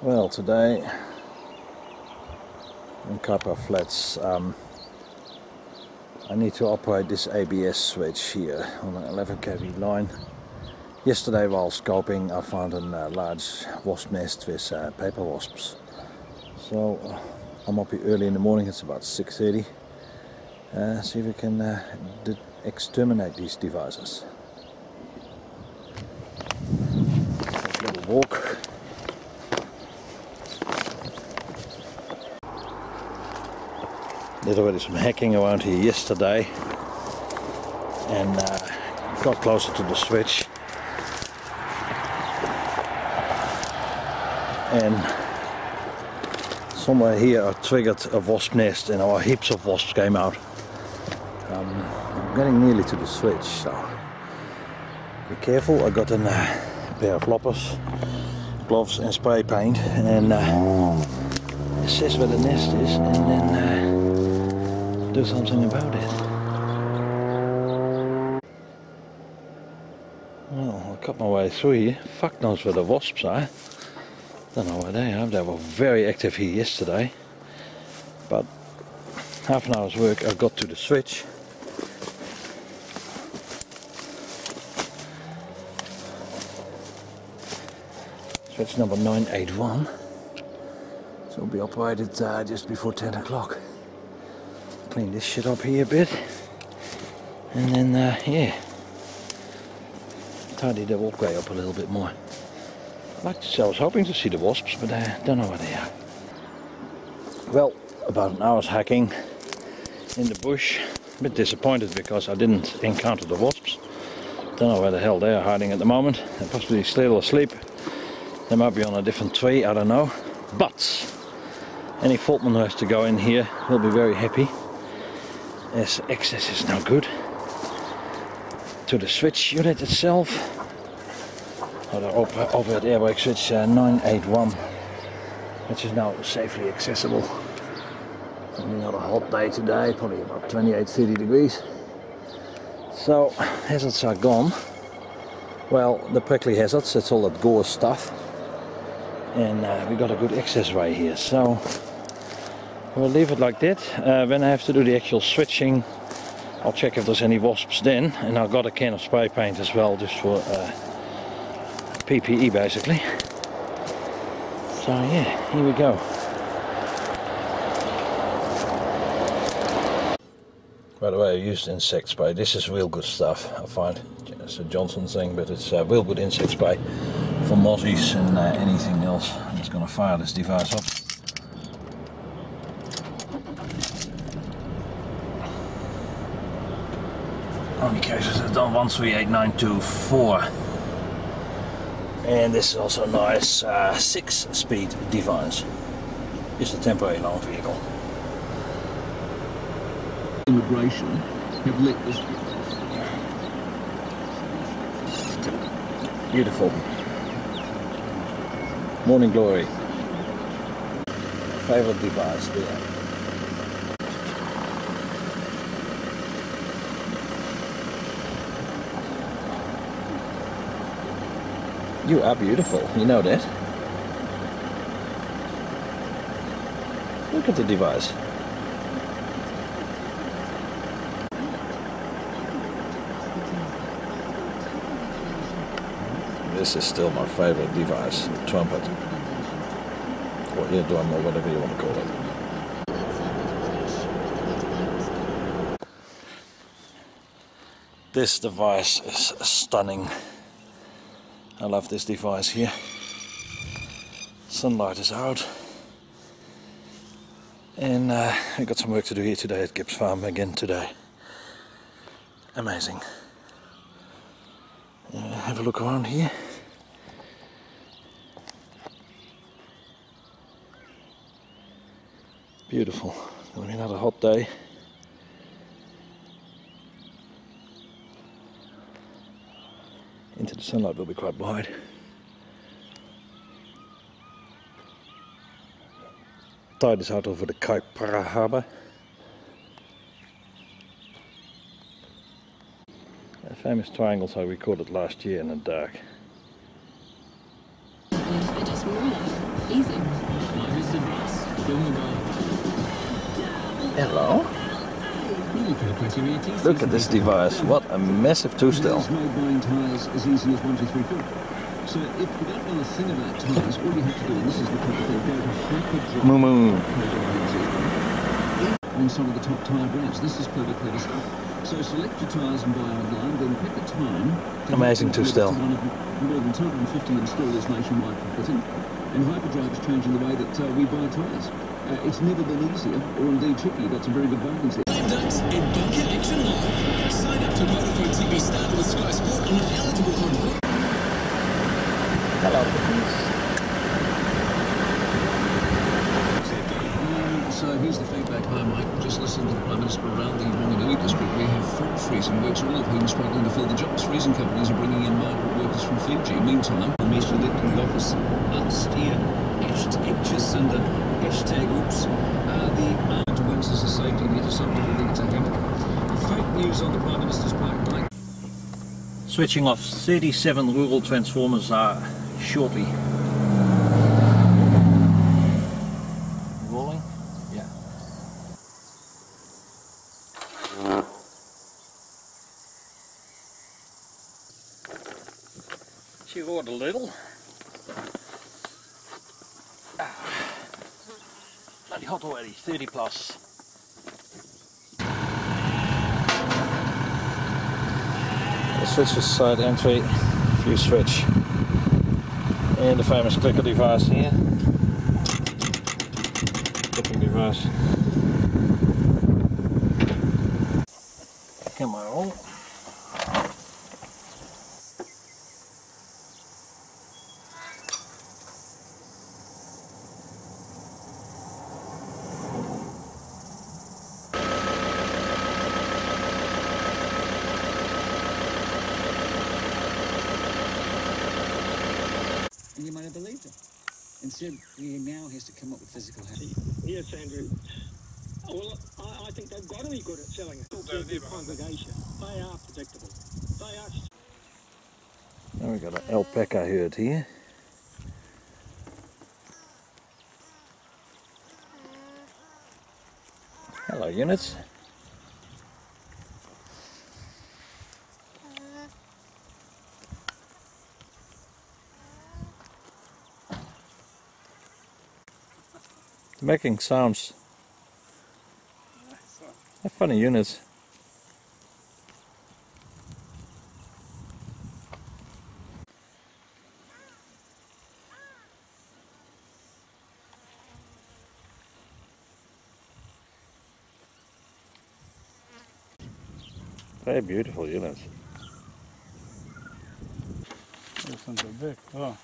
Well, today in Kappa Flats I need to operate this ABS switch here on an 11 kV line. Yesterday while scoping I found a large wasp nest with paper wasps. So I'm up here early in the morning, it's about 6:30. See if we can exterminate these devices. Take a little walk. Did already some hacking around here yesterday and got closer to the switch, and somewhere here I triggered a wasp nest and our heaps of wasps came out. I'm getting nearly to the switch, so be careful. I got a pair of loppers, gloves and spray paint, and assess where the nest is and then do something about it. Well, I cut my way through here. Fuck knows where the wasps are. Don't know where they are. They were very active here yesterday. But half an hour's work I got to the switch. Switch number 981. So it'll be operated just before 10 o'clock. Clean this shit up here a bit, and then yeah, tidy the walkway up a little bit more. I was hoping to see the wasps, but I don't know where they are. Well, about an hour's hacking in the bush. A bit disappointed because I didn't encounter the wasps. Don't know where the hell they are hiding at the moment. They're possibly still asleep. They might be on a different tree, I don't know. But any faultman who has to go in here will be very happy, as access is now good to the switch unit itself, or the overhead air brake switch 981, which is now safely accessible. Only not a hot day today, probably about 28-30 degrees. So hazards are gone. Well, the prickly hazards, that's all that gore stuff, and we got a good access way here. So we'll leave it like that. When I have to do the actual switching, I'll check if there's any wasps then, and I've got a can of spray paint as well, just for PPE basically. So yeah, here we go. By the way, I used insect spray. This is real good stuff, I find. It's a Johnson thing, but it's real good insect spray for mozzies and anything else. I'm just going to fire this device up. Only cases I've done 138924, and this is also a nice 6-speed device. Just a temporary lawn vehicle. Immigration have lit this. Beautiful. Morning glory. Favorite device there. You are beautiful, you know that. Look at the device. This is still my favorite device, the trumpet. Or eardrum, or whatever you want to call it. This device is stunning. I love this device here. Sunlight is out, and I got some work to do here today at Gibbs Farm again today. Amazing. Have a look around here. Beautiful. Gonna be another hot day. Into the sunlight will be quite wide. Tide is out over the Makarau Harbour. Famous triangles I recorded last year in the dark. I just moved. easy. Hello. Look at this device. What a massive two-still. There's no buying tyres as easy as 1, 2, 3, 4. So if you don't know a thing about tyres, all you have to do, and this is the type of thing, go to hyperdrive. Moo moo. On some of the top tyre brands. This is clever stuff. So select your tyres and buy online, then pick a time. Amazing two-still. One of more than 250 installers nationwide for fitting. And hyperdrive is changing the way that we buy tyres. It's never been easier, or indeed tricky, but some very good bargains there. In Bucket Action Live. Sign up to Vodafone TV Star with Sky Sport on an eligible contract. Hello. So here's the feedback. Hi Mike, just listening to the Prime Minister around the Wanganui district. We have 4 freezing works, all of whom struggling to fill the jobs. Freezing companies are bringing in migrant workers from Fiji. Meantime, the minister elected the office last year. #just and #oops. The armed wins as a safety net or something to him. Fake news on the Prime Minister's part, Mike. Switching off 37 rural transformers shortly. Rolling? Yeah. She roared a little. Bloody hot already, 30 plus. The switch is side entry, fuse switch, and the famous clicker device here. Clicking device. Come on. And you might have believed him. Instead, he now has to come up with physical habits. Yes, Andrew. Well, I think they've got to be good at selling it. Talk to a big congregation. They are predictable. They are. Now we've got an alpaca herd here. Hello, units. They're making sounds. They're funny units. Very beautiful units. Those ones are big. Oh.